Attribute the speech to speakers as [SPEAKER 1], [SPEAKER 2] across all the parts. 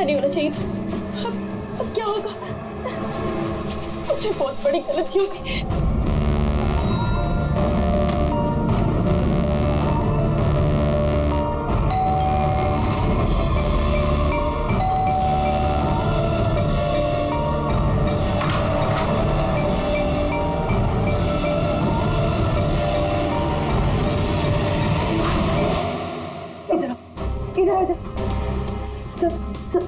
[SPEAKER 1] ऐसा नहीं होना चाहिए। अब क्या होगा? मुझसे बहुत बड़ी गलती हो गई।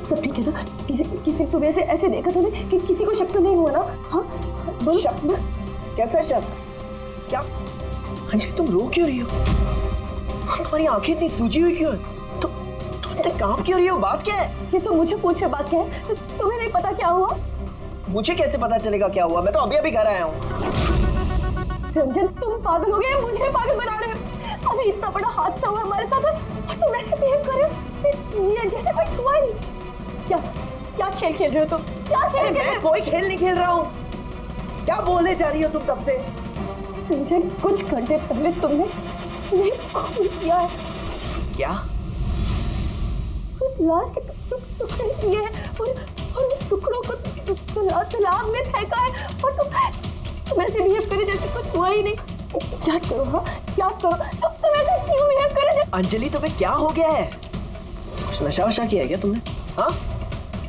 [SPEAKER 1] सब ठीक है ना? किसी तुम्हें ऐसे देखा तो नहीं कि किसी को शक तो नहीं हुआ ना? हाँ बोलो।
[SPEAKER 2] शक? कैसा शक? क्या अंजलि तुम रो क्यों रही हो? तुम्हारी आंखें इतनी सूजी हुई क्यों है? तुम इतने कांप क्यों रही हो? बात क्या है?
[SPEAKER 1] ये तो मुझे पूछे बात क्या है? तो तुम्हें नहीं पता क्या हुआ?
[SPEAKER 2] मुझे कैसे पता चलेगा क्या हुआ? मैं तो अभी घर आया हूँ।
[SPEAKER 1] रंजन तुम पागल हो गए, मुझे पागल बना रहे हो। अभी इतना बड़ा हादसा हुआ हमारे साथ और तुम ऐसे बिहेव कर रहे हो जैसे कोई हुआ नहीं। क्या खेल खेल रहे हो तुम? क्या खेल खेल रहे हो?
[SPEAKER 2] कोई खेल नहीं खेल रहा हूँ। क्या बोलने जा रही हो तुम तब से?
[SPEAKER 1] रंजन कुछ घंटे पहले तुमने खून किया है।
[SPEAKER 2] क्या?
[SPEAKER 1] उस लाश के टुकड़े किए हैं और उन टुकड़ों को तालाब में फेंका है और तुम ऐसे बिहेव करे जैसे कुछ हुआ ही नहीं। क्या करो? हाँ क्या करो? तुम ऐसे क्यों बिहेव करे?
[SPEAKER 2] अंजलि तुम्हें क्या हो गया है? कुछ नशा वशा किया है क्या तुमने? हाँ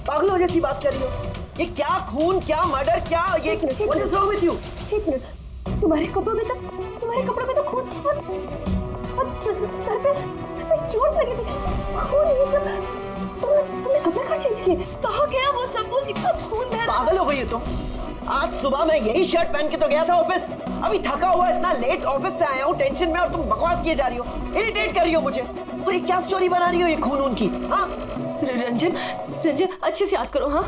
[SPEAKER 2] पागलों जैसी बात कर रही हो। ये क्या खून, क्या मर्डर, क्या ये what is wrong with you?
[SPEAKER 1] एक मिनट, तुम्हारे कपड़ों में तो खून और सर पे चोट लगी थी। खून ये सब तुमने कपड़े कहाँ चेंज किए? कहाँ गया वो सब? वो इतना खून बह रहा।
[SPEAKER 2] पागल हो गई हो तुम? आज सुबह मैं यही शर्ट पहन के तो गया था ऑफिस। अभी थका हुआ इतना लेट ऑफिस से आया हूँ टेंशन में और तुम बकवास किए जा रही हो, इरिटेट कर रही हो मुझे। और ये क्या स्टोरी बना रही हो ये खून की? हाँ
[SPEAKER 1] रंजन अच्छे से याद करो। हाँ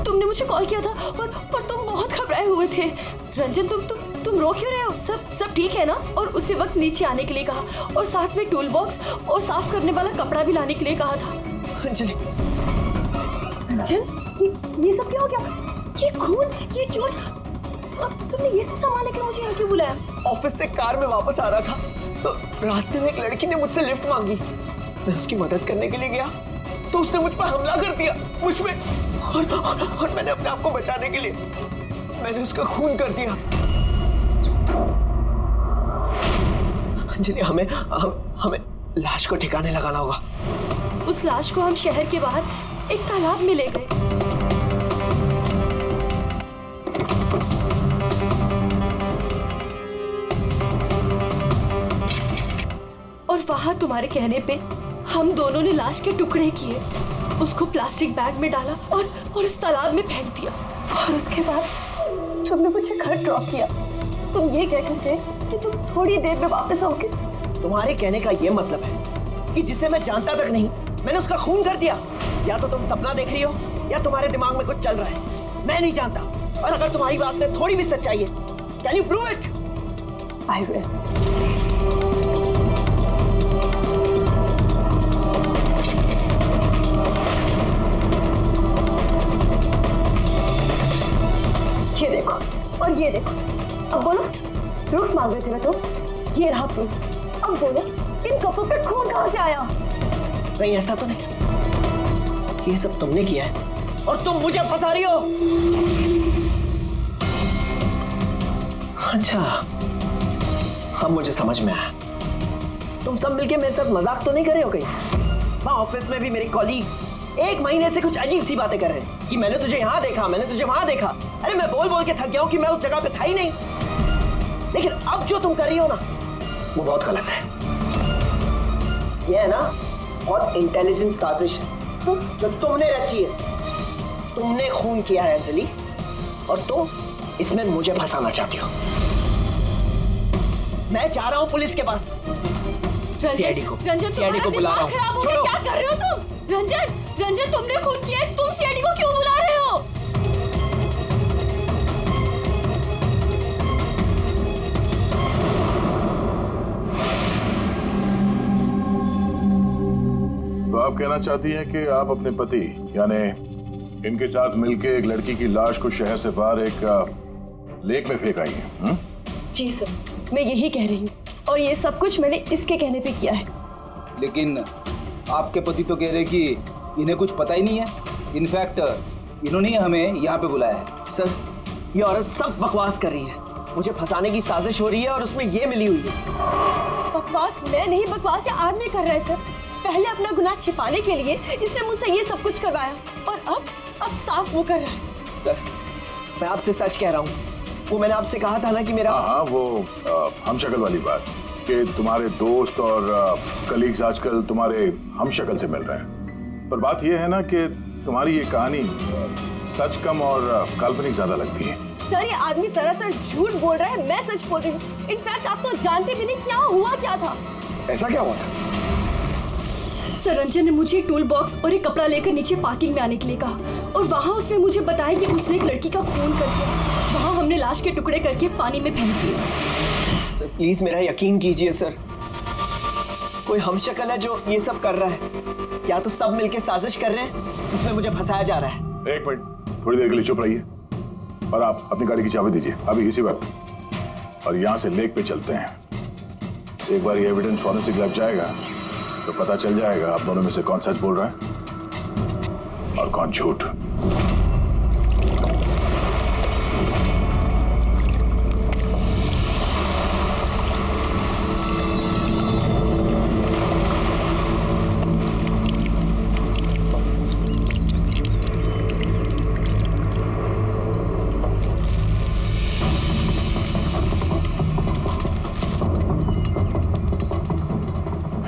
[SPEAKER 1] तुमने मुझे कॉल किया था और तुम बहुत घबराए हुए थे। रंजन तुम रो क्यों रहे हो? सब ठीक है ना? और उसी वक्त नीचे आने के लिए कहा और साथ में टूल बॉक्स और साफ करने वाला कपड़ा भी लाने के लिए कहा था।
[SPEAKER 2] अंजलि
[SPEAKER 1] रंजन ये सब क्या हो गया? ये खून, ये चोट, तुमने ये सब संभालने के लिए मुझे यहाँ क्यों बुलाया?
[SPEAKER 2] ऑफिस से कार में वापस आ रहा था तो रास्ते में एक लड़की ने मुझसे लिफ्ट मांगी। मैं उसकी मदद करने के लिए गया तो उसने मुझ पर हमला कर दिया, मुझ में। और मैंने अपने आप को बचाने के लिए मैंने उसका खून कर दिया। अंजलि हमें लाश को ठिकाने लगाना होगा।
[SPEAKER 1] उस लाश को हम शहर के बाहर एक तालाब में ले गए। और वहां तुम्हारे कहने पे हम दोनों ने लाश के टुकड़े किए, उसको प्लास्टिक बैग में डाला और इस तालाब में फेंक दिया। और उसके बाद तुमने मुझे घर ड्रॉप किया। तुम ये कह रहे थे कि तुम थोड़ी देर में वापस आओगे।
[SPEAKER 2] तुम्हारे कहने का ये मतलब है कि जिसे मैं जानता तक नहीं मैंने उसका खून कर दिया? या तो तुम सपना देख रही हो या तुम्हारे दिमाग में कुछ चल रहा है। मैं नहीं जानता। और अगर तुम्हारी बात में थोड़ी भी सच्चाई है, can you prove it?
[SPEAKER 1] I will. ये देखो और ये देखो। अब बोलो, प्रूफ मांग रहे थे ना तुम? ये रहा प्रूफ। अब बोलो, इन कपड़ों पे खून कहाँ से आया?
[SPEAKER 2] नहीं ऐसा तो नहीं, ये सब तुमने किया है और तुम मुझे फंसा रही हो। अच्छा अब मुझे समझ में आया। तुम सब मिलके मेरे साथ मजाक तो नहीं कर रहे हो कहीं? वहां ऑफिस में भी मेरी कॉलीग 1 महीने से कुछ अजीब सी बातें कर रहे हैं कि मैंने तुझे यहाँ देखा, मैंने तुझे वहां देखा। अरे मैं बोल बोल के थक गया हूं कि मैं उस जगह पे था ही नहीं। लेकिन अब जो तुम कर रही हो ना वो बहुत गलत है। ये है ना बहुत इंटेलिजेंट साजिश है जो तुमने रची है। तुमने खून किया है अंजलि और तुम इसमें मुझे फंसाना चाहती हो। मैं जा रहा हूं पुलिस के पास। सीआईडी को बुला रहा हूं।
[SPEAKER 1] छोड़ो। क्या कर रहे हो तुम? रंजन तुमने खून किया है, तुम सीआईडी को क्यों बुला रहे हो?
[SPEAKER 3] तो आप कहना चाहती हैं कि आप अपने पति यानी इनके साथ मिलकर एक लड़की की लाश को शहर से बाहर एक लेक में फेंक आई हैं?
[SPEAKER 1] जी सर, मैं यही कह रही हूँ और ये सब कुछ मैंने इसके कहने पे किया है।
[SPEAKER 4] लेकिन आपके पति तो कह रहे कि इन्हें कुछ पता ही नहीं है। इनफैक्ट इन्होंने हमें यहाँ पे बुलाया है।
[SPEAKER 2] सर, ये औरत सब बकवास कर रही है। मुझे फंसाने की साजिश हो रही है और उसमें ये मिली हुई है।
[SPEAKER 1] बकवास मैं नहीं, बकवास ये आदमी कर रहा है सर। पहले अपना गुनाह छिपाने के लिए इसने मुझसे ये सब कुछ करवाया और अब साफ वो कर रहा है।
[SPEAKER 2] सर, मैं आपसे सच कह रहा हूँ। वो मैंने आपसे कहा था ना कि मेरा
[SPEAKER 3] हाँ, वो हम शक्ल वाली बात कि तुम्हारे दोस्त और कलीग्स आजकल तुम्हारे हम शक्ल से मिल रहे हैं। पर बात यह है ना कि तुम्हारी ये कहानी सच कम और काल्पनिक ज्यादा लगती है।
[SPEAKER 1] सर, ये आदमी सरासर झूठ बोल रहा है, मैं सच बोल रही हूँ। इनफैक्ट आप तो जानते भी नहीं क्या हुआ क्या था।
[SPEAKER 5] ऐसा क्या हुआ था?
[SPEAKER 1] सर, रंजन ने मुझे टूल बॉक्स और एक कपड़ा लेकर नीचे पार्किंग में आने के लिए कहा और वहाँ उसने मुझे बताया कि उसने एक लड़की का खून कर दिया। वहाँ हमने लाश के टुकड़े करके पानी में फेंक दिए।
[SPEAKER 2] सर, प्लीज मेरा यकीन कीजिए सर। कोई हम शक्ल है जो ये सब कर रहा है, या तो सब मिलके साजिश कर रहे हैं जिसमें मुझे फंसाया जा रहा है।
[SPEAKER 3] एक मिनट, थोड़ी देर के लिए चुप रहिए और आप अपनी गाड़ी की चाबी दीजिए अभी इसी वक्त, और यहाँ से लेक पे चलते हैं। एक बार ये एविडेंस फॉरेंसिक लैब जाएगा तो पता चल जाएगा आप दोनों में से कौन सच बोल रहा है और कौन झूठ।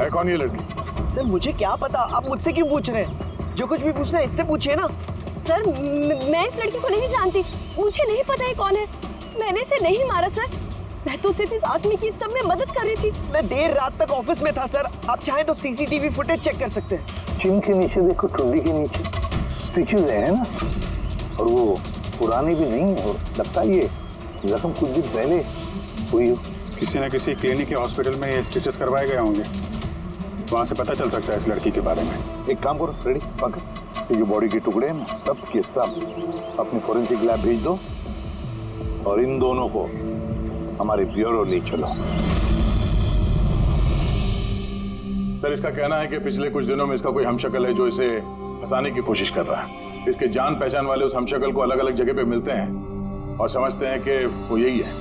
[SPEAKER 3] है कौन ये लड़की?
[SPEAKER 2] सर, मुझे क्या पता, आप मुझसे क्यों पूछ रहे हैं? जो कुछ भी पूछना है इससे पूछिए ना।
[SPEAKER 1] सर, मैं इस लड़की को नहीं जानती, मुझे नहीं पता है कौन है। मैंने इसे नहीं मारा सर, मैं तो सिर्फ इस आदमी की सब में मदद कर रही थी।
[SPEAKER 2] मैं देर रात तक ऑफिस में था सर। आप चाहें तो सीसीटीवी फुटेज चेक कर सकते हैं।
[SPEAKER 5] चिन के नीचे देखो, टुंडी के नीचे स्टिचेज है ना, और वो पुरानी भी नहीं है, और लगता है ये जख्म कुछ दिन पहले हुई हो।
[SPEAKER 6] किसी न किसी क्लिनिक या हॉस्पिटल में ये स्टिचेस करवाए गए होंगे, वहाँ से पता चल सकता है इस लड़की के बारे में।
[SPEAKER 5] एक काम करो फ्रेडी, पकड़ ये जो बॉडी के टुकड़े हैं ना, सब के सब अपनी फोरेंसिक लैब भेज दो और इन दोनों को हमारे ब्यूरो ले चलो।
[SPEAKER 3] सर, इसका कहना है कि पिछले कुछ दिनों में इसका कोई हमशक्ल है जो इसे फंसाने की कोशिश कर रहा है। इसके जान पहचान वाले उस हमशक्ल को अलग अलग जगह पे मिलते हैं और समझते हैं कि वो यही है।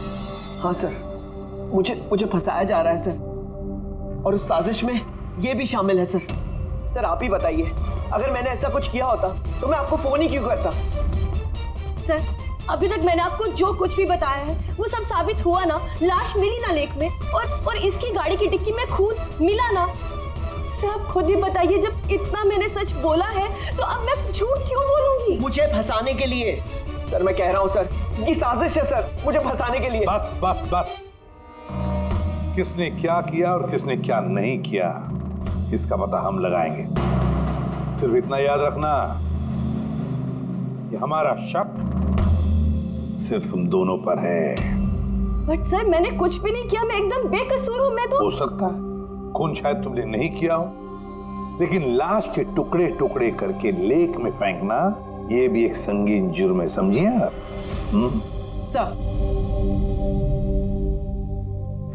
[SPEAKER 2] हाँ सर, मुझे फंसाया जा रहा है सर, और उस साजिश में ये भी शामिल है सर। सर, आप ही बताइए, अगर मैंने ऐसा कुछ किया होता तो मैं आपको फोन ही क्यों करता?
[SPEAKER 1] सर, अभी तक मैंने आपको जो कुछ भी बताया है वो सब साबित हुआ ना। लाश मिली ना लेक में, और इसकी गाड़ी की डिक्की में खून मिला ना। सर, आप खुद ही बताइए, जब इतना मैंने सच बोला है तो अब मैं झूठ क्यों बोलूंगी?
[SPEAKER 2] मुझे फंसाने के लिए। सर, मैं कह रहा हूँ सर, ये साजिश है सर, मुझे फंसाने के लिए।
[SPEAKER 5] बस किसने क्या किया और किसने क्या नहीं किया इसका पता हम लगाएंगे। सिर्फ इतना याद रखना कि हमारा शक सिर्फ तुम दोनों पर है।
[SPEAKER 1] बट सर, मैंने कुछ भी नहीं किया, मैं एकदम बेकसूर हूँ। मैं तो
[SPEAKER 5] हो सकता है खून शायद तुमने नहीं किया हो, लेकिन लाश के टुकड़े टुकड़े करके लेक में फेंकना ये भी एक संगीन जुर्म है, समझिए आप?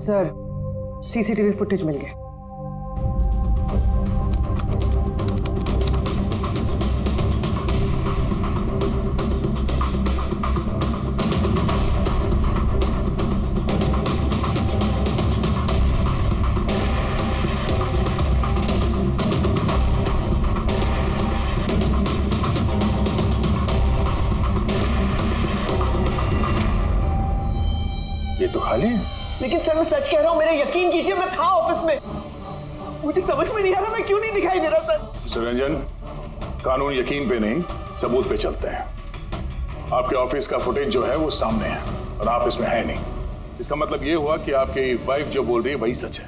[SPEAKER 2] सर, सीसीटीवी फुटेज मिल गया।
[SPEAKER 3] ये तो खाली है।
[SPEAKER 2] लेकिन सर, मैं सच कह रहा हूँ, मेरा यकीन कीजिए, मैं था ऑफिस में। मुझे समझ में नहीं आ रहा मैं क्यों नहीं दिखाई दे रहा सर।
[SPEAKER 3] मिस्टर रंजन, कानून यकीन पे नहीं सबूत पे चलते हैं। आपके ऑफिस का फुटेज जो है वो सामने है और आप इसमें है नहीं। इसका मतलब ये हुआ कि आपकी वाइफ जो बोल रही है वही सच है।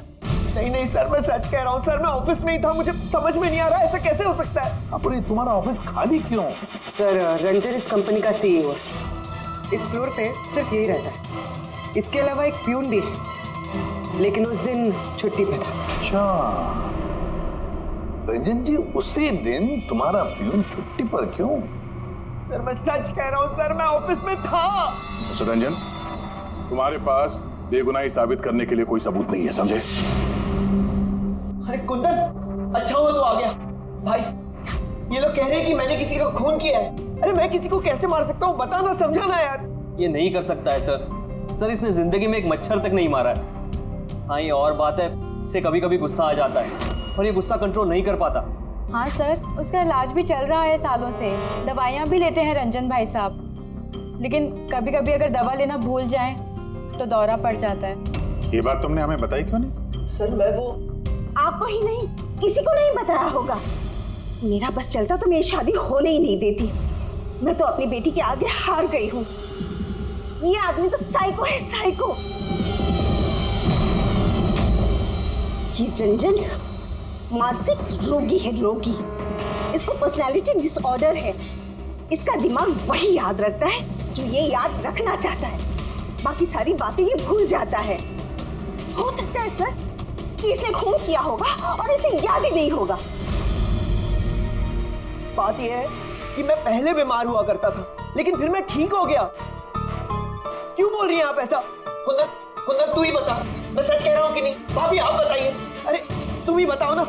[SPEAKER 2] नहीं सर, मैं सच कह रहा हूँ सर, मैं ऑफिस में ही था। मुझे समझ में नहीं आ रहा ऐसा कैसे हो सकता है।
[SPEAKER 5] अपने तुम्हारा ऑफिस खाली क्यों?
[SPEAKER 7] सर, रंजन इस कंपनी का सीईओ है। इस फ्लोर पे सिर्फ यही रहता है। इसके अलावा एक प्यून भी है, लेकिन उस दिन छुट्टी पे था।
[SPEAKER 5] अच्छा रंजन जी, उसी दिन तुम्हारा प्यून छुट्टी पर क्यों?
[SPEAKER 2] सर, मैं सच कह रहा हूँ सर, मैं ऑफिस में था।
[SPEAKER 3] मिस्टर रंजन, तुम्हारे पास बेगुनाही साबित करने के लिए कोई सबूत नहीं है, समझे?
[SPEAKER 2] अरे कुंदन, अच्छा हुआ तू आ गया। भाई, ये लोग कह रहे हैं कि मैंने किसी का खून किया है। अरे मैं किसी को कैसे मार सकता हूँ, बताना, समझाना यार।
[SPEAKER 8] ये नहीं कर सकता है सर इसने जिंदगी में एक मच्छर तक नहीं मारा है। हाँ ये और बात है, इसे कभी कभी गुस्सा आ जाता है और ये गुस्सा कंट्रोल नहीं कर पाता।
[SPEAKER 9] हाँ सर, उसका इलाज भी चल रहा है सालों से, दवाइयाँ भी लेते हैं रंजन भाई साहब, लेकिन कभी कभी अगर दवा लेना भूल जाएं तो दौरा पड़ जाता है।
[SPEAKER 5] ये बात तुमने हमें बताई क्यों नहीं?
[SPEAKER 2] सर मैं वो
[SPEAKER 10] आपको ही नहीं, किसी को नहीं बताया होगा। मेरा बस चलता तो मेरी शादी होने ही नहीं देती। मैं तो अपनी बेटी के आगे हार गई हूँ। ये आदमी तो साइको है, साइको। ये रंजन मानसिक रोगी है, रोगी। इसको पर्सनालिटी डिसऑर्डर है। इसका दिमाग वही याद रखता है जो ये याद रखना चाहता है, बाकी सारी बातें ये भूल जाता है। हो सकता है सर कि इसने खून किया होगा और इसे याद ही नहीं होगा।
[SPEAKER 2] बात यह है कि मैं पहले बीमार हुआ करता था, लेकिन फिर मैं ठीक हो गया। क्यों बोल रही हैं आप ऐसा? कुंदन, कुंदन तू ही बता, मैं सच कह रहा हूँ कि नहीं? भाभी आप बताइए। अरे तुम ही बताओ ना,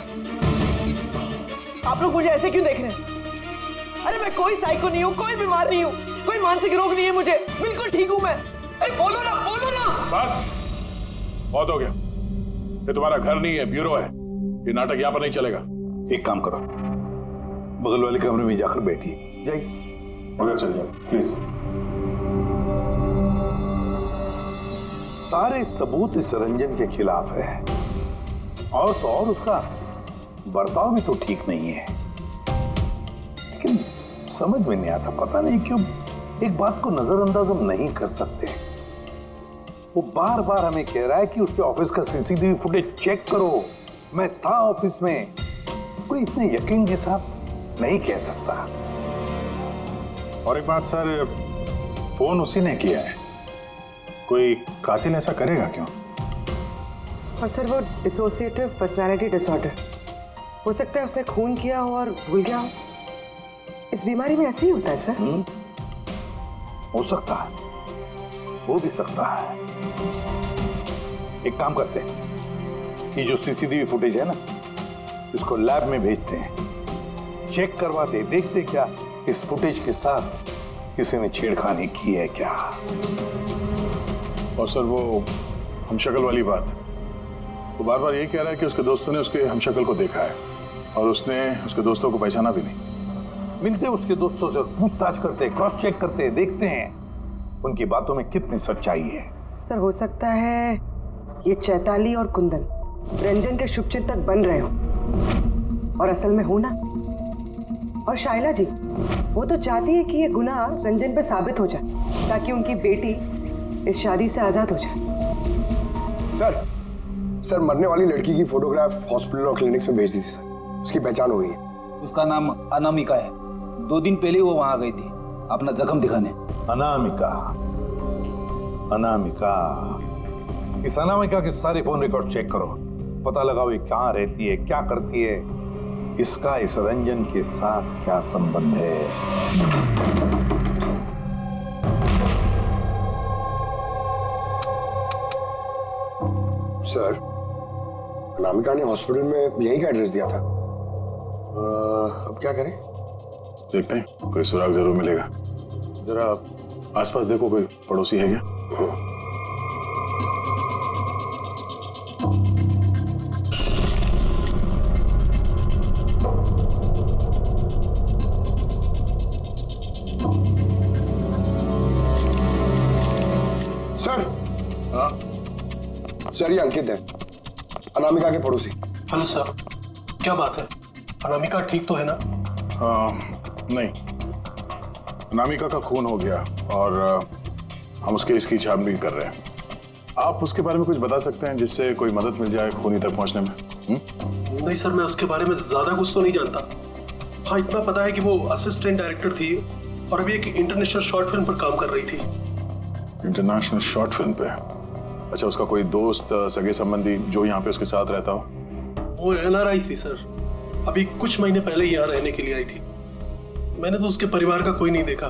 [SPEAKER 2] आप लोग मुझे ऐसे क्यों देख रहे हैं? अरे मैं कोई साइको नहीं हूँ, कोई बीमार नहीं हूँ, कोई मानसिक रोग नहीं है मुझे, बिल्कुल ठीक हूँ मैं। अरे बोलो ना, बोलो ना।
[SPEAKER 3] बस बहुत हो गया। ये तुम्हारा घर नहीं है, ब्यूरो है। ये नाटक यहाँ पर नहीं चलेगा।
[SPEAKER 5] एक काम करो, बगल वाले कमरे में जाकर बैठिए। जाइए,
[SPEAKER 3] मगर चल जाओ प्लीज।
[SPEAKER 5] सारे सबूत इस रंजन के खिलाफ है, और तो और उसका बर्ताव भी तो ठीक नहीं है। लेकिन समझ में नहीं आता, पता नहीं क्यों एक बात को नजरअंदाज हम नहीं कर सकते। वो बार बार हमें कह रहा है कि उसके ऑफिस का सीसीटीवी फुटेज चेक करो, मैं था ऑफिस में। कोई इतने यकीन के साथ नहीं कह सकता।
[SPEAKER 3] और एक बात सर, फोन उसी ने किया है, कोई कातिल ऐसा करेगा क्यों?
[SPEAKER 7] और सर वो डिसोसिएटिव पर्सनालिटी डिसऑर्डर, हो सकता है उसने खून किया हो और भूल गया हो। इस बीमारी में ऐसे ही होता है सर।
[SPEAKER 5] हो सकता है, हो भी सकता है। एक काम करते हैं, ये जो सीसीटीवी फुटेज है ना, इसको लैब में भेजते हैं, चेक करवाते, देखते क्या इस फुटेज के साथ किसी ने छेड़खानी की है क्या।
[SPEAKER 3] और सर वो हमशक्ल वाली बात, वो बार बार यही कह रहा है कि उसके दोस्तों ने उसके हमशक्ल को देखा है और उसने उसके दोस्तों को पहचाना भी नहीं।
[SPEAKER 5] मिलते उसके दोस्तों से, पूछताछ करते, क्रॉस चेक करते, देखते हैं उनकी बातों में कितनी सच्चाई है।
[SPEAKER 7] सर हो सकता है ये चैताली और कुंदन रंजन के शुभचिंतक बन रहे हो और असल में हो ना। और शाइला जी वो तो चाहती है कि ये गुनाह रंजन पे साबित हो जाए ताकि उनकी बेटी इस शादी से आजाद हो जाए।
[SPEAKER 11] सर मरने वाली लड़की की फोटोग्राफ हॉस्पिटल और क्लिनिक्स में भेज दी थी सर, उसकी पहचान हो गई है।
[SPEAKER 4] उसका नाम अनामिका है। 2 दिन पहले वो वहां गई थी अपना जख्म दिखाने।
[SPEAKER 5] अनामिका, अनामिका, इस अनामिका के सारे फोन रिकॉर्ड चेक करो, पता लगाओ ये कहाँ रहती है, क्या करती है, इसका इस रंजन के साथ क्या संबंध है।
[SPEAKER 11] सर अनामिका ने हॉस्पिटल में यहीं का एड्रेस दिया था। अब क्या करें?
[SPEAKER 3] देखते हैं, कोई सुराग जरूर मिलेगा। जरा आसपास देखो, कोई पड़ोसी है क्या?
[SPEAKER 11] सर सर ये अंकित है, अनामिका के पड़ोसी।
[SPEAKER 12] हेलो सर, क्या बात है? अनामिका ठीक तो है ना?
[SPEAKER 3] नहीं, अनामिका का खून हो गया और हम उसके इसकी छानबीन कर रहे हैं। आप उसके बारे में कुछ बता सकते हैं जिससे कोई मदद मिल जाए खूनी तक पहुंचने में?
[SPEAKER 12] नहीं सर, मैं उसके बारे में ज्यादा कुछ तो नहीं जानता। हाँ इतना पता है कि वो असिस्टेंट डायरेक्टर थी और अभी एक इंटरनेशनल शॉर्ट फिल्म पर काम कर रही थी।
[SPEAKER 3] इंटरनेशनल शॉर्ट फिल्म पे? अच्छा, उसका कोई दोस्त, सगे संबंधी जो यहाँ पे उसके साथ रहता हो?
[SPEAKER 12] वो NRI थी सर, अभी कुछ महीने पहले यहाँ रहने के लिए आई थी। मैंने तो उसके परिवार का कोई नहीं देखा।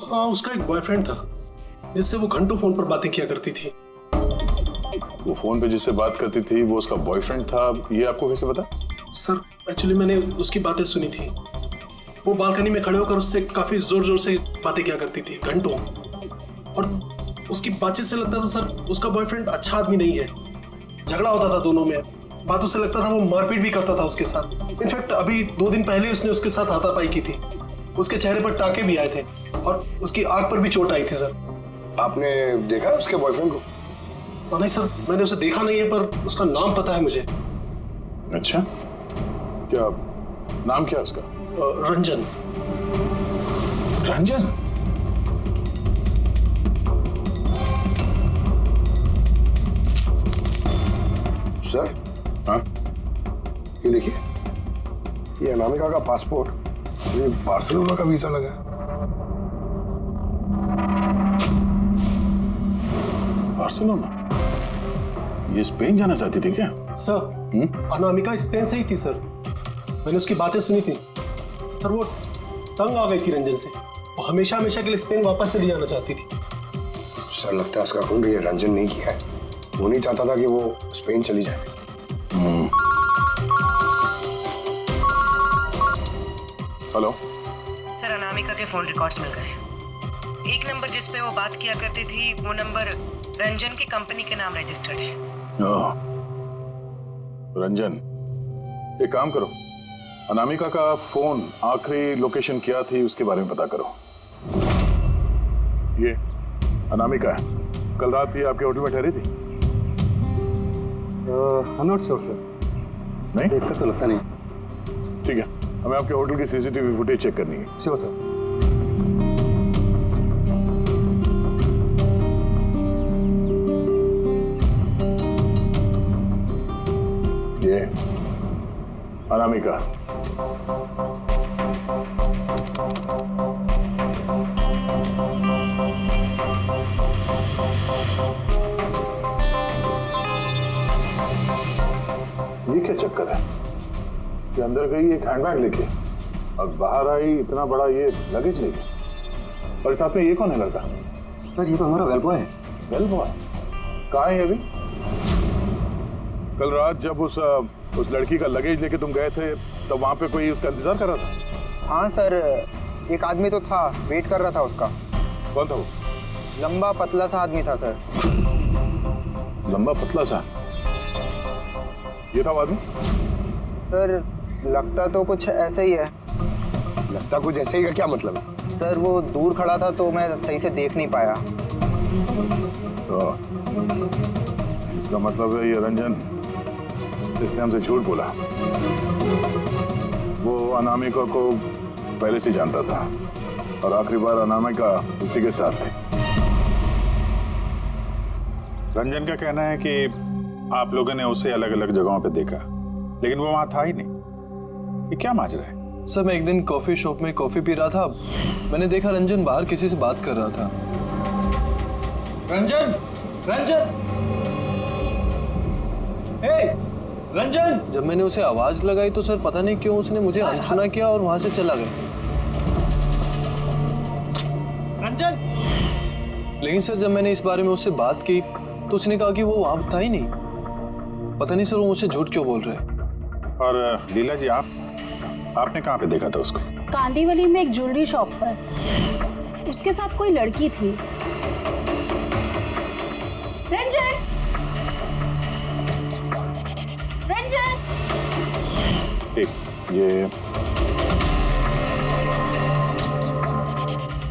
[SPEAKER 12] हाँ उसका एक बॉयफ्रेंड था जिससे वो घंटों फोन पर बातें किया करती थी।
[SPEAKER 3] वो फोन पे जिससे बात करती थी वो उसका बॉयफ्रेंड था, ये आपको कैसे पता?
[SPEAKER 12] सर एक्चुअली मैंने उसकी बातें सुनी थी। वो बालकनी में खड़े होकर उससे काफी जोर जोर से बातें किया करती थी घंटों, और उसकी बातचीत से लगता था सर उसका बॉयफ्रेंड अच्छा आदमी नहीं है। झगड़ा होता था दोनों में, बातों से लगता था वो मारपीट भी करता था उसके साथ। इनफैक्ट अभी 2 दिन पहले उसने उसके साथ हाथापाई की थी। उसके चेहरे पर टाके भी आए थे और उसकी आंख पर भी चोट आई थी सर।
[SPEAKER 11] आपने देखा उसके बॉयफ्रेंड को?
[SPEAKER 12] नहीं सर, मैंने उसे देखा नहीं है, पर उसका नाम पता है मुझे।
[SPEAKER 3] अच्छा, क्या नाम क्या है उसका?
[SPEAKER 12] रंजन।
[SPEAKER 3] रंजन?
[SPEAKER 11] सर,
[SPEAKER 3] हाँ?
[SPEAKER 11] ये देखिए, ये अनामिका का पासपोर्ट, ये बार्सिलोना का वीजा लगा है।
[SPEAKER 3] बार्सिलोना? ये स्पेन जाना चाहती थी क्या?
[SPEAKER 12] सर, अनामिका स्पेन से ही थी सर। मैंने उसकी बातें सुनी थी सर। वो तंग आ गई थी रंजन से। वो हमेशा हमेशा के लिए स्पेन वापस चली जाना चाहती थी।
[SPEAKER 11] सर, लगता है उसका खून ये रंजन नहीं किया है। वो नहीं चाहता था कि वो स्पेन चली जाए।
[SPEAKER 3] हेलो
[SPEAKER 7] सर, अनामिका के फोन रिकॉर्ड्स मिल गए। एक नंबर जिस पे वो बात किया करती थी, वो नंबर रंजन की कंपनी के नाम रजिस्टर्ड है।
[SPEAKER 3] रंजन, एक काम करो, अनामिका का फोन आखिरी लोकेशन क्या थी उसके बारे में पता करो। ये अनामिका है, कल रात ये आपके होटल में ठहरी थी?
[SPEAKER 6] आई नॉट श्योर सर,
[SPEAKER 3] नहीं
[SPEAKER 6] देखकर तो लगता नहीं।
[SPEAKER 3] ठीक है, हमें आपके होटल की सीसीटीवी फुटेज चेक करनी है।
[SPEAKER 6] Sure sir.
[SPEAKER 3] ये अनामिका, ये क्या चक्कर है कि अंदर गई एक हैंडबैग लेके और बाहर आई इतना बड़ा ये लगेज लेके, और साथ में ये कौन है लड़का?
[SPEAKER 6] सर, ये तो हमारा वेल बॉय है।
[SPEAKER 3] वेल बॉय कहाँ है अभी? कल रात जब उस लड़की का लगेज लेके तुम गए थे तब वहां पे कोई उसका इंतजार कर रहा था?
[SPEAKER 13] हाँ सर, एक आदमी तो था, वेट कर रहा था उसका।
[SPEAKER 3] कौन था वो?
[SPEAKER 13] लंबा पतला सा आदमी था सर।
[SPEAKER 3] लंबा पतला सा? ये था वो आदमी?
[SPEAKER 13] सर, लगता तो कुछ ऐसा ही है।
[SPEAKER 11] लगता कुछ ऐसे ही का क्या मतलब है?
[SPEAKER 13] सर, वो दूर खड़ा था तो मैं सही से देख नहीं पाया।
[SPEAKER 3] तो इसका मतलब है ये रंजन, इसने हमसे झूठ बोला। वो अनामिका को पहले से जानता था और आखिरी बार अनामिका उसी के साथ थी।
[SPEAKER 6] रंजन का कहना है कि आप लोगों ने उसे अलग अलग जगहों पे देखा, लेकिन वो वहां था ही नहीं। ये क्या माजरा है?
[SPEAKER 14] सर, मैं एक दिन कॉफी शॉप में कॉफी पी रहा था, मैंने देखा रंजन बाहर किसी से बात कर रहा था।
[SPEAKER 8] रंजन, रंजन, हे, रंजन!
[SPEAKER 14] जब मैंने उसे आवाज लगाई तो सर पता नहीं क्यों उसने मुझे अनसुना किया और वहां से चला गया।
[SPEAKER 8] रंजन!
[SPEAKER 14] लेकिन सर, जब मैंने इस बारे में उससे बात की तो उसने कहा कि वो वहां था ही नहीं। पता नहीं सर, वो मुझसे झूठ क्यों बोल रहे हैं।
[SPEAKER 6] और लीला जी, आपने कहाँ पे देखा था उसको?
[SPEAKER 9] कांदीवली में एक ज्वेलरी शॉप पर। उसके साथ कोई लड़की थी।
[SPEAKER 1] रंजन! रंजन!
[SPEAKER 6] एक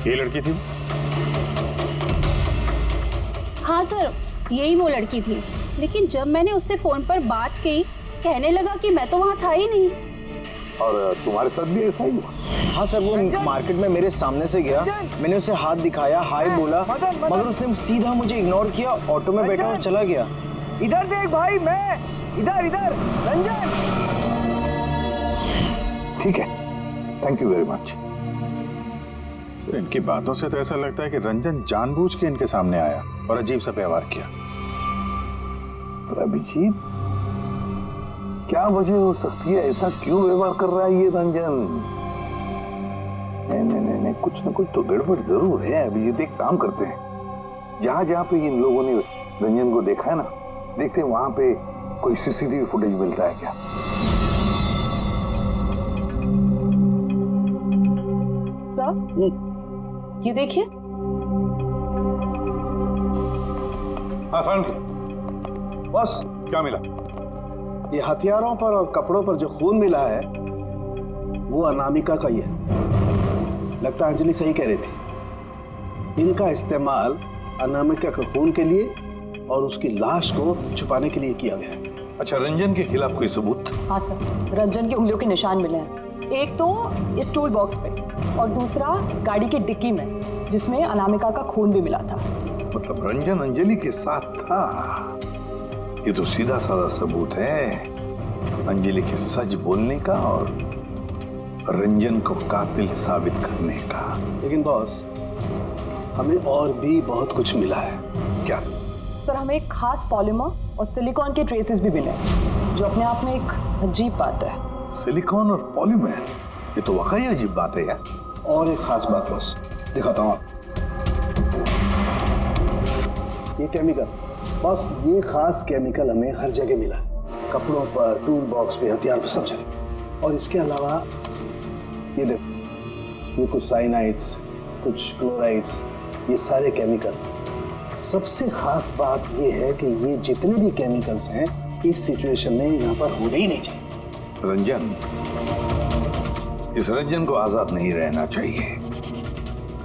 [SPEAKER 6] ये लड़की थी?
[SPEAKER 9] हाँ सर, यही वो लड़की थी। लेकिन जब मैंने उससे फोन पर बात की, कहने लगा कि मैं तो वहां था ही नहीं।
[SPEAKER 3] और तुम्हारे साथ भी ऐसा ही हुआ?
[SPEAKER 2] हाँ सर, वो मार्केट में मेरे सामने से गया, मैंने उसे हाथ दिखाया, हाय बोला, मगर उसने सीधा मुझे इग्नोर किया, ऑटो में बैठा और चला गया।
[SPEAKER 13] इधर देख भाई, मैं इधर इधर। रंजन!
[SPEAKER 3] ठीक है, thank you very much.
[SPEAKER 6] Sir, इनकी बातों से तो ऐसा लगता है कि रंजन जानबूझ के इनके सामने आया और अजीब सा व्यवहार किया।
[SPEAKER 3] अभिजीत, क्या वजह हो सकती है? ऐसा क्यों व्यवहार कर रहा है ये रंजन? नहीं, कुछ ना कुछ तो गड़बड़ जरूर है। अभिजीत, एक काम करते हैं, जहां जहां पे इन लोगों ने रंजन को देखा है ना, देखते हैं वहां पे कोई सीसीटीवी फुटेज मिलता है क्या।
[SPEAKER 15] साहब ये देखिए।
[SPEAKER 5] हाँ सारुण की
[SPEAKER 11] बस
[SPEAKER 5] क्या मिला?
[SPEAKER 11] ये हथियारों पर और कपड़ों पर जो खून मिला है वो अनामिका का ही है। लगता है अंजलि सही कह रही थी, इनका इस्तेमाल अनामिका के खून के लिए और उसकी लाश को छुपाने के लिए किया गया है।
[SPEAKER 5] अच्छा, रंजन के खिलाफ कोई सबूत?
[SPEAKER 15] हाँ सर, रंजन की उंगलियों के निशान मिले हैं, एक तो इस टूल बॉक्स पे और दूसरा गाड़ी की डिक्की में जिसमें अनामिका का खून भी मिला था।
[SPEAKER 5] मतलब रंजन अंजलि के साथ था? ये तो सीधा साधा सबूत है अंजलि के सच बोलने का और रंजन को कातिल साबित करने का।
[SPEAKER 11] लेकिन बॉस, हमें और भी बहुत कुछ मिला है।
[SPEAKER 5] क्या?
[SPEAKER 15] सर, हमें एक खास पॉलीमर और सिलिकॉन के ट्रेसेस भी मिले जो अपने आप में एक अजीब बात है।
[SPEAKER 5] सिलिकॉन और पॉलीमर, ये तो वाकई अजीब बात है यार।
[SPEAKER 11] और एक खास बात बॉस, दिखाता हूँ। ये केमिकल बॉस, ये खास केमिकल हमें हर जगह मिला है, कपड़ों पर, टूल बॉक्स पे, हथियार पे, सब जगह। और इसके अलावा ये देखो, ये कुछ साइनाइड्स, कुछ क्लोराइड्स, ये सारे केमिकल। सबसे खास बात ये है कि ये जितने भी केमिकल्स हैं इस सिचुएशन में यहाँ पर होने ही नहीं चाहिए।
[SPEAKER 5] रंजन, इस रंजन को आजाद नहीं रहना चाहिए।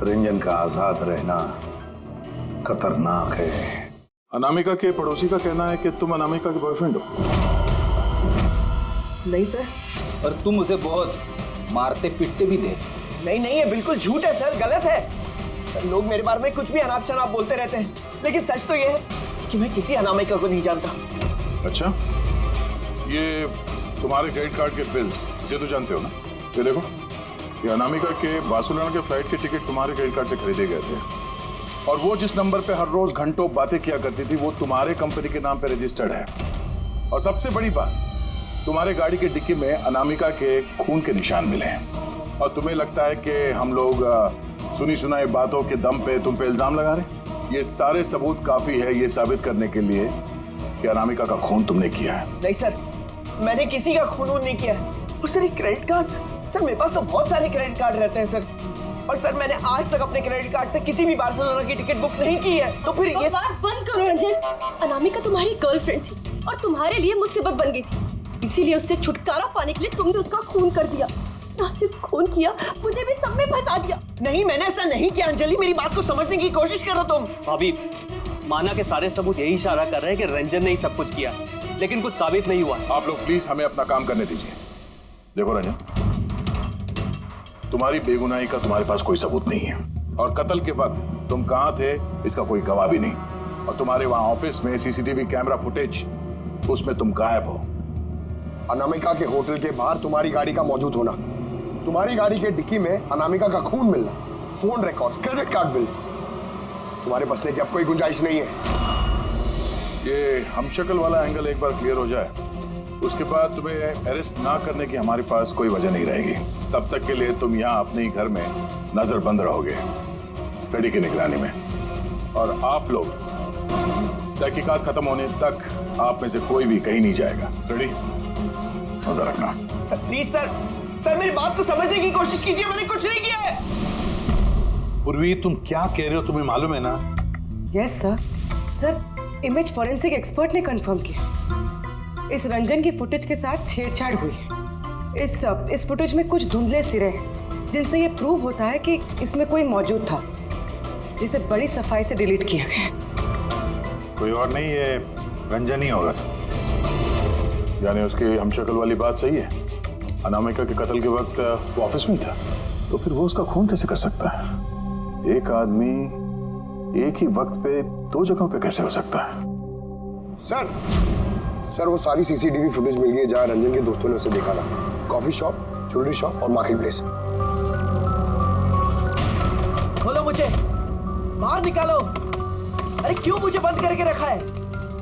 [SPEAKER 5] रंजन का आजाद रहना खतरनाक है।
[SPEAKER 3] अनामिका के पड़ोसी का कहना है कि तुम अनामिका के बॉयफ्रेंड हो।
[SPEAKER 2] नहीं सर।
[SPEAKER 4] और तुम उसे बहुत मारते पीटते भी थे।
[SPEAKER 2] नहीं नहीं, ये बिल्कुल झूठ है सर, गलत है सर। लोग मेरे बारे में कुछ भी अनाप शनाप बोलते रहते हैं, लेकिन सच तो ये है कि मैं किसी अनामिका को नहीं जानता।
[SPEAKER 3] अच्छा, ये तुम्हारे क्रेडिट कार्ड के बिल्स, इसे तो जानते हो ना? ये देखो, ये अनामिका के बार्सिलोना के फ्लाइट के टिकट तुम्हारे क्रेडिट कार्ड से खरीदे गए थे और वो जिस नंबर पे हर रोज घंटों बातें किया करती थी वो तुम्हारे कंपनी के नाम पे रजिस्टर्ड है। और सबसे बड़ी बात, तुम्हारे गाड़ी की डिक्की में अनामिका के खून के निशान मिले हैं। और तुम्हें लगता है कि हम लोग सुनी सुनाई बातों के दम पे तुम पे इल्जाम लगा रहे? ये सारे सबूत काफी है ये साबित करने के लिए कि अनामिका का खून तुमने किया है।
[SPEAKER 2] नहीं सर, मैंने किसी का खून नहीं किया है। और सर, ये क्रेडिट कार्ड, सर मेरे पास तो बहुत सारे क्रेडिट कार्ड रहते हैं सर। और सर, मैंने आज तक अपने क्रेडिट कार्ड से किसी भी बार्सिलोना की टिकट बुक नहीं की है। तो फिर ये
[SPEAKER 1] बकवास बंद करो रंजन। अनामिका तुम्हारी गर्लफ्रेंड थी और तुम्हारे लिए मुसीबत बन गई थी, इसीलिए उससे छुटकारा पाने के लिए तुमने उसका खून कर दिया। ना सिर्फ खून किया, मुझे भी सब में फंसा दिया।
[SPEAKER 2] नहीं, मैंने ऐसा नहीं किया अंजलि, मेरी बात को समझने की कोशिश करो तुम।
[SPEAKER 8] भाभी, माना के सारे सबूत यही इशारा कर रहे हैं कि रंजन ने ही सब कुछ किया, लेकिन कुछ साबित नहीं हुआ।
[SPEAKER 3] आप लोग प्लीज हमें अपना काम करने दीजिए। देखो रंजन, तुम्हारी बेगुनाही का तुम्हारे पास कोई सबूत नहीं है और कत्ल के वक्त तुम कहां थे इसका कोई गवाह भी नहीं। और तुम्हारे वहां ऑफिस में सीसीटीवी कैमरा फुटेज, उसमें तुम गायब हो।
[SPEAKER 11] अनामिका के होटल के बाहर तुम्हारी गाड़ी का मौजूद होना, तुम्हारी गाड़ी के डिक्की में अनामिका का खून मिलना, phone records, credit card bills, तुम्हारे बचने की अब कोई गुंजाइश नहीं है।
[SPEAKER 3] ये हमशक्ल वाला एंगल एक बार क्लियर हो जाए, उसके बाद तुम्हें अरेस्ट ना करने की हमारे पास कोई वजह नहीं रहेगी। तब तक के लिए तुम यहाँ अपने ही घर में नजरबंद रहोगे, कड़ी की निगरानी में। और आप लोग तहकीकात खत्म होने तक आप में से कोई भी कहीं नहीं जाएगा। रेडी? नजर रखना।
[SPEAKER 2] सर प्लीज सर, सर मेरी बात को समझने की कोशिश कीजिए, मैंने कुछ नहीं किया है।
[SPEAKER 5] पूर्वी, तुम क्या कह रहे हो तुम्हें मालूम है ना?
[SPEAKER 7] Yes sir. Sir, image forensic expert ने कंफर्म किया इस रंजन की फुटेज के साथ छेड़छाड़ हुई है। इस फुटेज में कुछ धुंधले सिरे हैं जिनसे ये प्रूव होता है कि इसमें कोई मौजूद था, जिसे बड़ी सफाई से डिलीट किया गया।
[SPEAKER 6] कोई और नहीं, ये रंजन ही होगा।
[SPEAKER 3] यानी उसकी हमशक्ल वाली बात सही है, अनामिका के कत्ल के वक्त वो ऑफिस में था, तो फिर वो उसका खून कैसे कर सकता है? एक आदमी एक ही वक्त पे दो जगहों पे कैसे हो सकता है?
[SPEAKER 11] सर वो सारी सीसीटीवी फुटेज मिल गई जहां रंजन के दोस्तों ने उसे देखा था। कॉफी शॉप, ज्वेलरी शॉप और मार्केट प्लेस।
[SPEAKER 2] खोलो मुझे, बाहर निकालो। अरे क्यों मुझे बंद करके रखा है?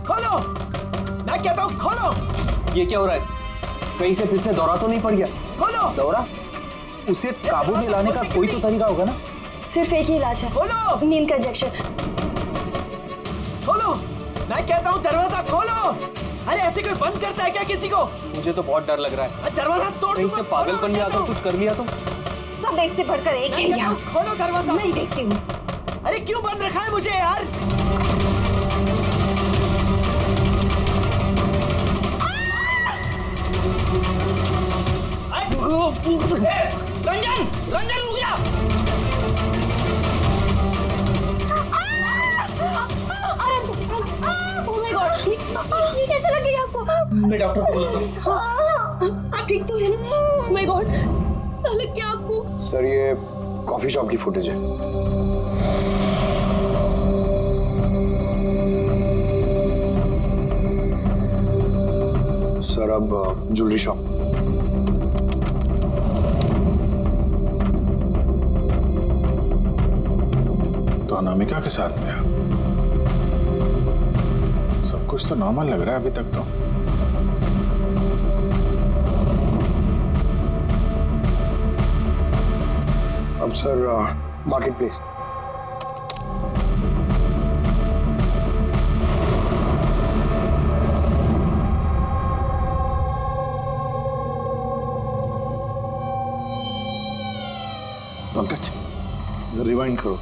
[SPEAKER 2] खोलो, मैं कहता हूँ खोलो।
[SPEAKER 8] ये क्या हो रहा है? कहीं से फिर से दौरा तो नहीं पड़ गया?
[SPEAKER 2] खोलो।
[SPEAKER 4] दौरा? उसे काबू में लाने का कोई तो तरीका होगा ना?
[SPEAKER 1] सिर्फ एक ही इलाज है,
[SPEAKER 2] खोलो।
[SPEAKER 1] नींद का इंजेक्शन।
[SPEAKER 2] खोलो, मैं कहता हूँ दरवाजा खोलो। अरे ऐसे कोई बंद करता है क्या किसी को?
[SPEAKER 8] मुझे तो बहुत डर लग रहा है।
[SPEAKER 2] दरवाजा तोड़।
[SPEAKER 8] कहीं से पागलपन में आकर कुछ कर लिया तो?
[SPEAKER 10] सब एक से बढ़कर एक है यहाँ।
[SPEAKER 2] खोलो दरवाजा।
[SPEAKER 10] नहीं देखती हूँ।
[SPEAKER 2] अरे क्यों बंद रखा है मुझे यार?
[SPEAKER 8] रंजन, रंजन रुक जा।
[SPEAKER 9] Oh my God, ये कैसे लग गई आपको?
[SPEAKER 8] मैं डॉक्टर को बुलाता हूँ।
[SPEAKER 9] आप ठीक तो है ना? Oh my God, क्या लग गया आपको?
[SPEAKER 11] सर ये कॉफी शॉप की फुटेज है। सर अब ज्वेलरी शॉप।
[SPEAKER 6] तो अनामिका के साथ में सब कुछ तो नॉर्मल लग रहा है अभी तक तो।
[SPEAKER 11] अब सर मार्केट प्लेस।
[SPEAKER 5] पंकज जरा रिवाइंड करो।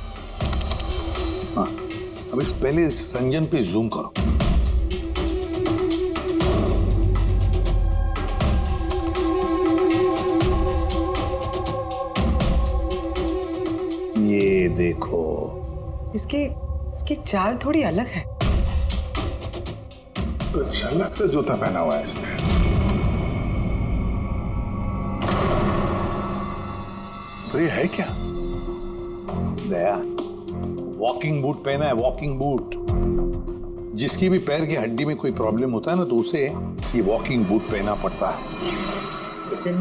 [SPEAKER 5] हाँ अब इस पहले इस रंजन पे जूम करो। ये देखो
[SPEAKER 7] इसकी चाल थोड़ी अलग है।
[SPEAKER 6] तो झलक से जूता पहना हुआ है इसने। तो ये है क्या?
[SPEAKER 5] दया वॉकिंग बूट पहना है, वॉकिंग बूट। जिसकी भी पैर की हड्डी में कोई प्रॉब्लम होता है ना तो उसे ये वॉकिंग बूट पहना पड़ता है।
[SPEAKER 6] लेकिन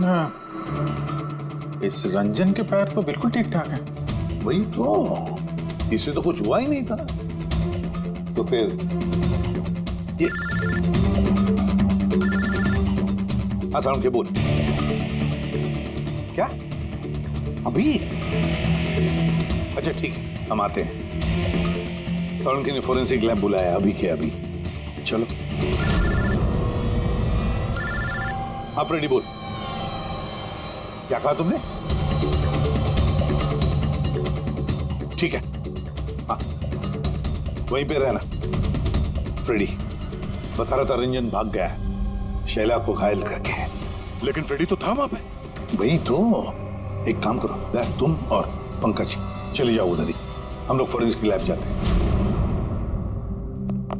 [SPEAKER 6] इस रंजन के पैर तो बिल्कुल ठीक ठाक हैं।
[SPEAKER 5] वही तो, इससे तो कुछ हुआ ही नहीं था। तो फिर ये आसान के बोल क्या अभी? अच्छा ठीक है हम आते हैं। साउंड ने फोरेंसिक लैब बुलाया अभी के अभी। चलो हाँ फ्रेडी बोल, क्या कहा तुमने? ठीक है हाँ वहीं पे रहना। फ्रेडी बता रहा था रंजन भाग गया है शैला को घायल करके।
[SPEAKER 6] लेकिन फ्रेडी तो था वहां पे।
[SPEAKER 5] वही तो, एक काम करो तुम और पंकज चले जाओ उधर ही, हम लोग फोरेंसिक लैब जाते हैं।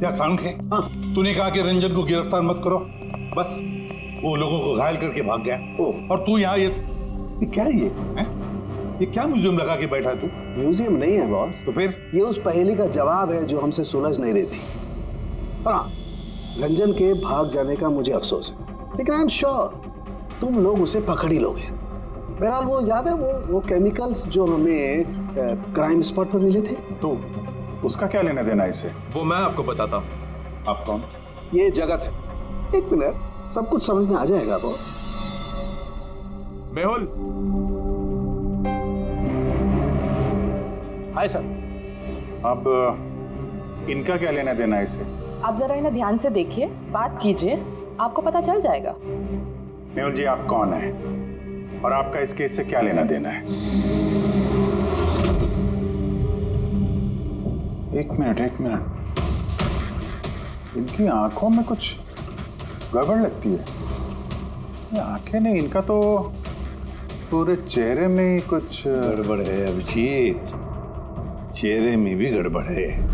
[SPEAKER 5] यार साउंड है हाँ तूने कहा कि रंजन को गिरफ्तार मत करो, बस वो लोगों को घायल करके भाग गया। और तू यहाँ ये क्या है ये क्या म्यूजियम लगा के बैठा है तू?
[SPEAKER 11] म्यूजियम नहीं है बॉस।
[SPEAKER 5] तो फिर
[SPEAKER 11] ये उस पहेली का जवाब है जो हमसे सुलझ नहीं रही थी। हाँ रंजन के भाग जाने का मुझे अफसोस है, लेकिन आई एम श्योर तुम लोग उसे पकड़ ही लोगे। बहरहाल वो याद है वो केमिकल्स जो हमें क्राइम स्पॉट पर मिले थे?
[SPEAKER 6] तो उसका क्या लेना देना इससे?
[SPEAKER 8] वो मैं आपको बताता हूँ।
[SPEAKER 6] आप कौन?
[SPEAKER 11] ये जगत है। एक मिनट सब कुछ समझ में आ जाएगा बॉस।
[SPEAKER 6] मेहुल।
[SPEAKER 8] Hi sir.
[SPEAKER 6] अब इनका क्या लेना देना है इससे?
[SPEAKER 15] आप जरा इन्हें ध्यान से देखिए, बात कीजिए, आपको पता चल जाएगा।
[SPEAKER 6] मेहुल जी आप कौन है और आपका इस केस से क्या लेना देना है? एक मिनट इनकी आंखों में कुछ गड़बड़ लगती है। ये आंखें नहीं, इनका तो पूरे चेहरे में ही कुछ
[SPEAKER 5] गड़बड़ है अभिजीत, चेहरे में भी गड़बड़ है।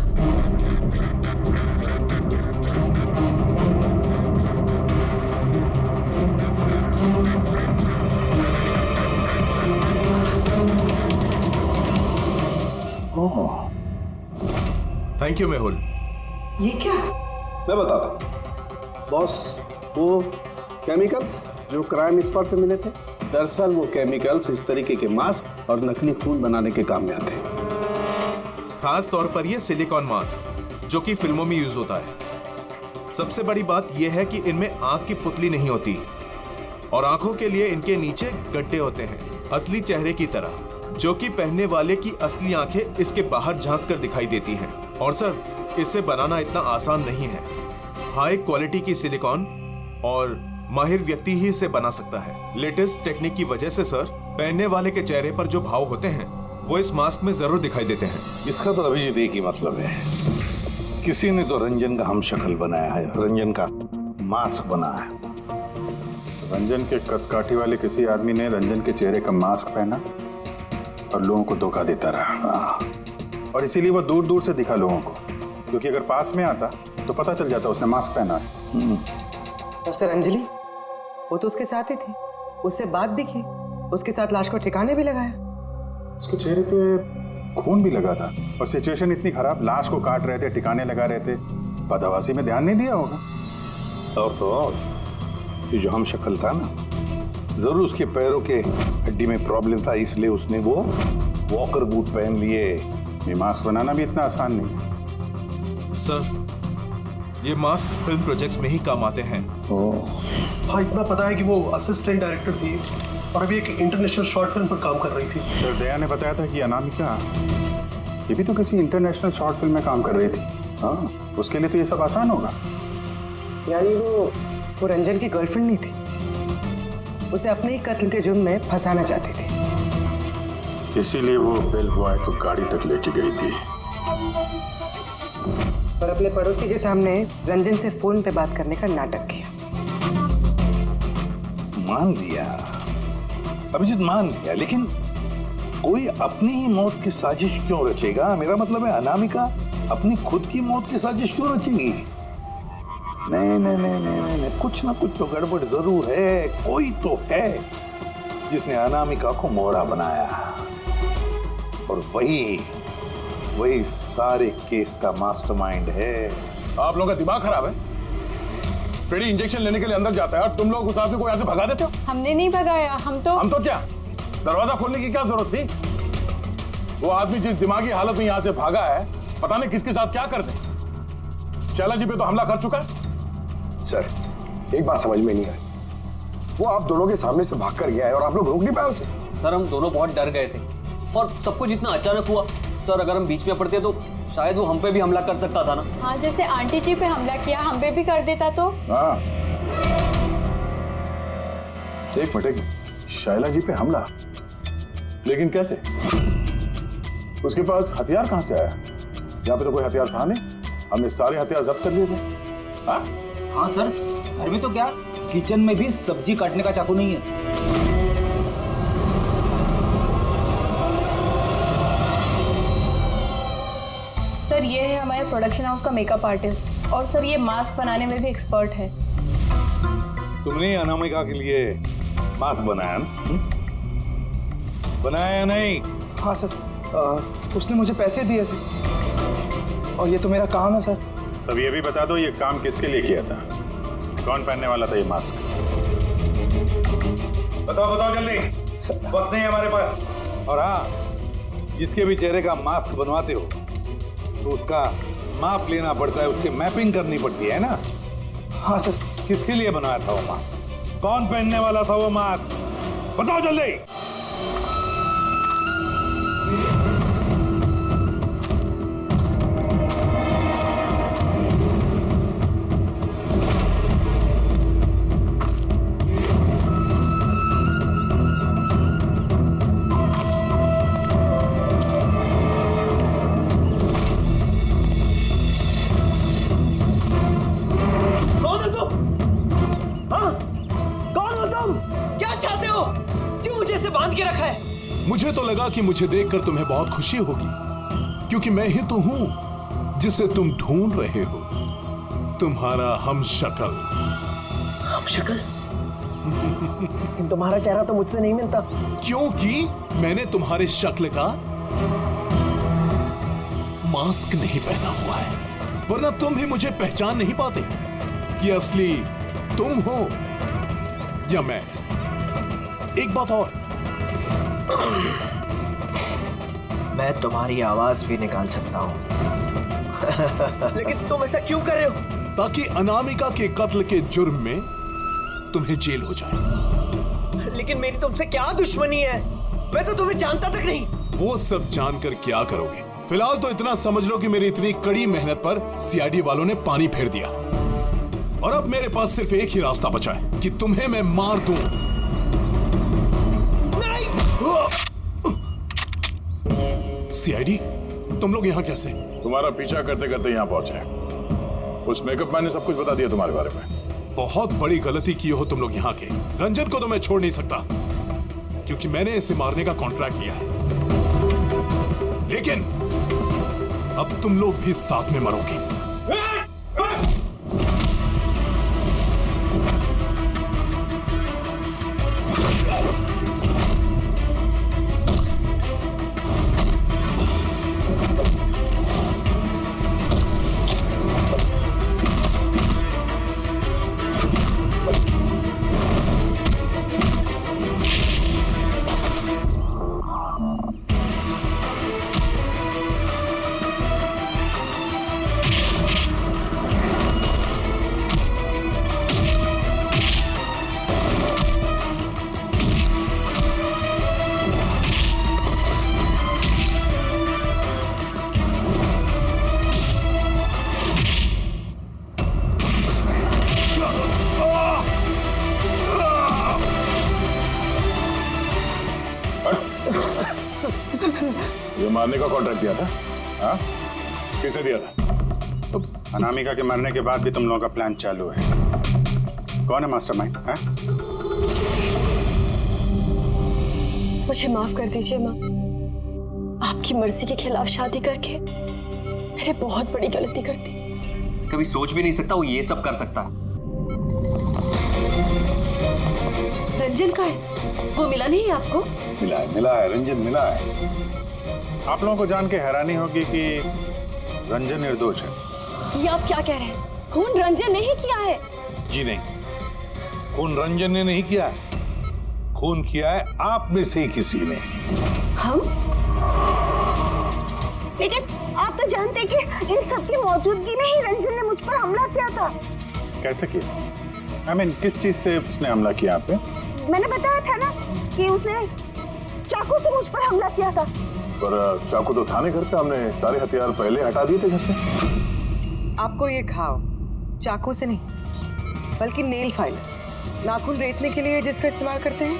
[SPEAKER 6] Thank you Mehul.
[SPEAKER 7] ये क्या?
[SPEAKER 11] मैं बताता हूँ बॉस, वो केमिकल्स जो क्राइम स्पॉट पे मिले थे, दरअसल वो केमिकल्स इस तरीके के मास्क और नकली खून बनाने के काम में आते हैं।
[SPEAKER 16] खास तौर पर ये सिलिकॉन मास्क जो कि फिल्मों में यूज होता है। सबसे बड़ी बात यह है कि इनमें आंख की पुतली नहीं होती और आंखों के लिए इनके नीचे गड्ढे होते हैं, असली चेहरे की तरह, जो कि पहनने वाले की असली आंखें इसके बाहर झांक कर दिखाई देती हैं। और सर इसे बनाना इतना आसान नहीं है। हाई क्वालिटी की सिलिकॉन और माहिर व्यक्ति ही इसे बना सकता है। लेटेस्ट टेक्निक की वजह से सर पहनने वाले के चेहरे पर जो भाव होते हैं वो इस मास्क में जरूर दिखाई देते हैं।
[SPEAKER 5] इसका तो अभिजीत एक ही मतलब है, किसी ने तो रंजन का हम शक्ल बनाया है, रंजन का मास्क बनाया है।
[SPEAKER 6] रंजन के कदकाठी वाले किसी आदमी ने रंजन के चेहरे का मास्क पहना और लोगों को धोखा देता रहा, और इसीलिए वो दूर दूर से दिखा लोगों को, क्योंकि अगर पास में आता तो पता चल जाता उसने मास्क पहना है।
[SPEAKER 7] और सर अंजलि, वो तो उसके साथ ही थी, उससे बात भी की, उसके साथ लाश को ठिकाने भी लगाया।
[SPEAKER 6] उसके चेहरे पे खून भी लगा था, और सिचुएशन इतनी खराब, लाश को काट रहे थे, ठिकाने लगा रहे थे, बदहवासी में ध्यान नहीं दिया होगा।
[SPEAKER 5] और तो और ये जो हम शक्ल था ना, जरूर उसके पैरों के हड्डी में प्रॉब्लम था, इसलिए उसने वो वॉकर बूट पहन लिए।
[SPEAKER 6] ये मास्क बनाना भी इतना आसान नहीं है।
[SPEAKER 16] सर, ये मास्क फिल्म प्रोजेक्ट्स में ही काम आते हैं।
[SPEAKER 12] हाँ, इतना पता है कि वो असिस्टेंट डायरेक्टर थी और अभी एक इंटरनेशनल शॉर्ट फिल्म पर काम कर रही थी।
[SPEAKER 6] सर, दया ने बताया था कि अनामिका ये भी तो किसी इंटरनेशनल शॉर्ट फिल्म में काम कर रही थी। हाँ, उसके लिए तो ये सब आसान होगा।
[SPEAKER 7] यानी वो रंजन की गर्लफ्रेंड नहीं थी, उसे अपने ही कत्ल के जुर्म में फंसाना चाहती थी,
[SPEAKER 6] इसीलिए वो बेल बॉय को गाड़ी तक लेके गई थी
[SPEAKER 7] और अपने पड़ोसी के सामने रंजन से फोन पे बात करने का नाटक किया।
[SPEAKER 5] मान लिया अभिजीत, मान लिया, लेकिन कोई अपनी ही मौत की साजिश क्यों रचेगा? मेरा मतलब है अनामिका अपनी खुद की मौत की साजिश क्यों रचेगी? नहीं नहीं नहीं नहीं नहीं, कुछ ना कुछ तो गड़बड़ जरूर है। कोई तो है जिसने अनामिका को मोहरा बनाया, और वही सारे केस का मास्टरमाइंड है।
[SPEAKER 3] आप लोगों का दिमाग खराब है। फ्रेडी इंजेक्शन लेने के लिए अंदर जाता है और तुम लोग उस आदमी को यहाँ से भगा देते हो।
[SPEAKER 9] हमने नहीं भगाया, हम तो
[SPEAKER 3] क्या दरवाजा खोलने की क्या जरूरत थी? वो आदमी जिस दिमागी हालत में यहाँ से भागा है, पता नहीं किसके साथ क्या कर दे। शैला जी पे तो हमला कर चुका है।
[SPEAKER 11] सर, एक बात समझ में नहीं आई, वो आप दोनों के सामने से भाग कर गया है और आप लोग रोक नहीं पाए उसे।
[SPEAKER 8] सर, हम दोनों बहुत डर गए थे और सब कुछ इतना अचानक हुआ। सर, अगर हम बीच में पड़ते तो शायद वो हम पे भी हमला कर सकता था ना।
[SPEAKER 9] हाँ, जैसे आंटी जी पे हमला किया, हम पे भी कर देता तो।
[SPEAKER 3] हाँ, एक मिनट, शैला जी पे हमला, लेकिन कैसे? उसके पास हथियार कहां से आया? यहाँ पे तो कोई हथियार था नहीं, हमने सारे हथियार जब्त कर लिए थे। हाँ?
[SPEAKER 4] हाँ सर, घर में तो क्या, किचन में भी सब्जी काटने का चाकू नहीं है।
[SPEAKER 9] सर, ये है हमारे प्रोडक्शन हाउस का मेकअप आर्टिस्ट, और सर ये मास्क बनाने में भी एक्सपर्ट है।
[SPEAKER 5] तुमने अनामिका के लिए मास्क बनाया ना? बनाया नहीं?
[SPEAKER 14] हाँ सर, उसने मुझे पैसे दिए थे और ये तो मेरा काम है सर।
[SPEAKER 6] तब ये भी बता दो, ये काम किसके लिए किया था? कौन पहनने वाला था ये मास्क?
[SPEAKER 5] बताओ बताओ जल्दी, वक्त नहीं है हमारे पास। और हाँ, जिसके भी चेहरे का मास्क बनवाते हो तो उसका माप लेना पड़ता है, उसकी मैपिंग करनी पड़ती है ना?
[SPEAKER 14] हाँ सर।
[SPEAKER 5] किसके लिए बनाया था वो मास्क? कौन पहनने वाला था वो मास्क? बताओ जल्दी।
[SPEAKER 17] मुझे तो लगा कि मुझे देखकर तुम्हें बहुत खुशी होगी, क्योंकि मैं ही तो हूं जिसे तुम ढूंढ रहे हो, तुम्हारा हमशक्ल।
[SPEAKER 2] हमशक्ल? तुम्हारा चेहरा तो मुझसे नहीं मिलता।
[SPEAKER 17] क्योंकि मैंने तुम्हारे शक्ल का मास्क नहीं पहना हुआ है, वरना तुम भी मुझे पहचान नहीं पाते कि असली तुम हो या मैं। एक बात और,
[SPEAKER 2] मैं तुम्हारी आवाज भी निकाल सकता हूँ। लेकिन तुम ऐसा क्यों कर रहे हो?
[SPEAKER 17] ताकि अनामिका के कत्ल के जुर्म में तुम्हें जेल हो जाए।
[SPEAKER 2] लेकिन मेरी तुमसे क्या दुश्मनी है? मैं तो तुम्हें जानता तक नहीं।
[SPEAKER 17] वो सब जानकर क्या करोगे? फिलहाल तो इतना समझ लो कि मेरी इतनी कड़ी मेहनत पर सीआईडी वालों ने पानी फेर दिया, और अब मेरे पास सिर्फ एक ही रास्ता बचा है कि तुम्हें मैं मार दूं।
[SPEAKER 2] नहीं!
[SPEAKER 17] सीआईडी, तुम लोग यहाँ कैसे?
[SPEAKER 3] तुम्हारा पीछा करते करते यहाँ पहुंचे। उस मेकअप मैन ने सब कुछ बता दिया तुम्हारे बारे में।
[SPEAKER 17] बहुत बड़ी गलती की हो तुम लोग यहाँ के। रंजन को तो मैं छोड़ नहीं सकता क्योंकि मैंने इसे मारने का कॉन्ट्रैक्ट लिया है, लेकिन अब तुम लोग भी साथ में मरोगे।
[SPEAKER 3] ये मारने का कॉन्ट्रैक्ट दिया था? हाँ? किसने दिया था?
[SPEAKER 6] अनामिका के मरने के बाद भी तुम लोगों का प्लान चालू है। कौन है मास्टरमाइंड?
[SPEAKER 1] मुझे माफ कर दीजिए माँ। आपकी मर्जी के खिलाफ शादी करके मैंने बहुत बड़ी गलती कर दी।
[SPEAKER 8] कभी सोच भी नहीं सकता वो ये सब कर सकता है।
[SPEAKER 1] रंजन का है? वो मिला नहीं आपको?
[SPEAKER 6] मिला है, रंजन मिला है। आप लोगों को जान के हैरानी होगी कि रंजन निर्दोष है।
[SPEAKER 1] ये आप क्या कह रहे हैं? खून रंजन ने ही किया है।
[SPEAKER 5] जी नहीं, खून रंजन ने नहीं किया है, खून किया है आप में से ही किसी ने।
[SPEAKER 1] हम?
[SPEAKER 10] लेकिन आप तो जानते कि इन सब की मौजूदगी में ही रंजन ने मुझ पर हमला किया था।
[SPEAKER 6] कैसे किया? किस चीज से उसने हमला किया आप पे?
[SPEAKER 10] मैंने बताया था ना कि उसने चाकू से मुझ पर हमला किया था।
[SPEAKER 3] पर चाकू तो था नहीं घर पे, हमने सारे हथियार पहले हटा दिए थे घर से।
[SPEAKER 7] आपको ये घाव चाकू से नहीं बल्कि नेल फाइलर, नाखून रेतने के लिए जिसका इस्तेमाल करते हैं,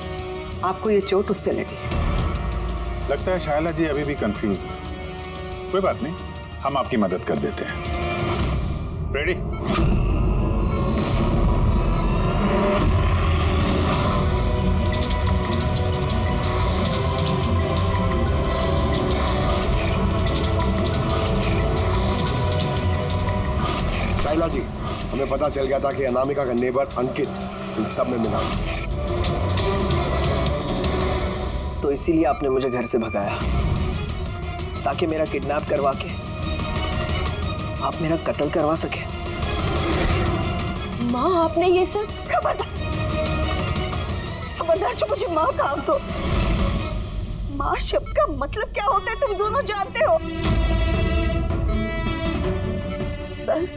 [SPEAKER 7] आपको ये चोट उससे लगी।
[SPEAKER 6] लगता है शायला जी अभी भी कंफ्यूज है। कोई बात नहीं, हम आपकी मदद कर देते हैं। रेडी?
[SPEAKER 11] शाइला जी, हमें पता चल गया था कि अनामिका का नेबर अंकित इन सब में मिला,
[SPEAKER 2] तो इसीलिए आपने मुझे घर से भगाया ताकि मेरा किडनैप करवा के आप मेरा कत्ल करवा सके।
[SPEAKER 1] माँ, आपने ये सब?
[SPEAKER 10] खबरदार जो मुझे माँ कहा तो। माँ शब्द का मतलब क्या होता है तुम दोनों जानते हो। सर,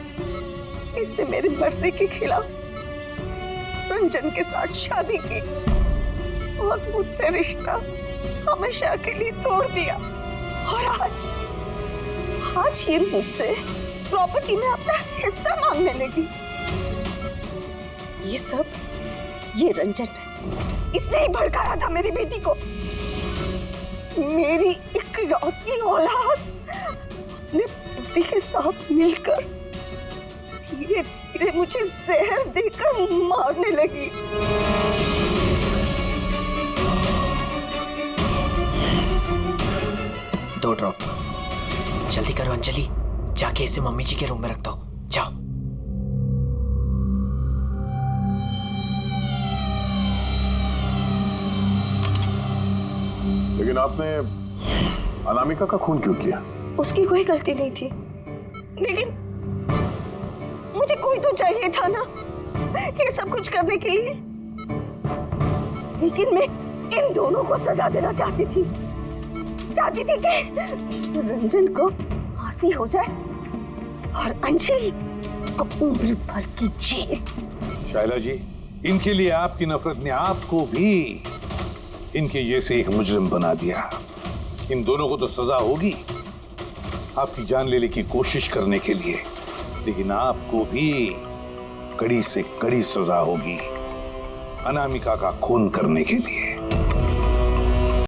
[SPEAKER 10] इसने मेरी मर्जी के खिलाफ रंजन के साथ शादी की और मुझसे रिश्ता हमेशा के लिए तोड़ दिया। और आज ये मुझसे प्रॉपर्टी में अपना हिस्सा मांगने लगी। ये रंजन, इसने ही भड़काया था मेरी बेटी को। मेरी इकलौती औलाद अपने पति के साथ मिलकर धीरे धीरे मुझे जहर देकर मारने लगी।
[SPEAKER 2] दो ड्रॉप। जल्दी करो अंजलि, जाके इसे मम्मी जी के रूम में रख दो। जाओ।
[SPEAKER 3] लेकिन आपने अनामिका का खून क्यों किया?
[SPEAKER 10] उसकी कोई गलती नहीं थी, लेकिन मुझे कोई तो चाहिए था ना ये सब कुछ करने के लिए। लेकिन मैं इन दोनों को सजा देना चाहती थी कि रंजन को फांसी हो जाए और अंजलि उसको उम्र भर की जेल।
[SPEAKER 5] शाइला जी, इनके लिए आपकी नफरत ने आपको भी इनके जैसे एक मुजरिम बना दिया। इन दोनों को तो सजा होगी आपकी जान लेने की कोशिश करने के लिए, लेकिन आपको भी कड़ी से कड़ी सजा होगी अनामिका का खून करने के लिए।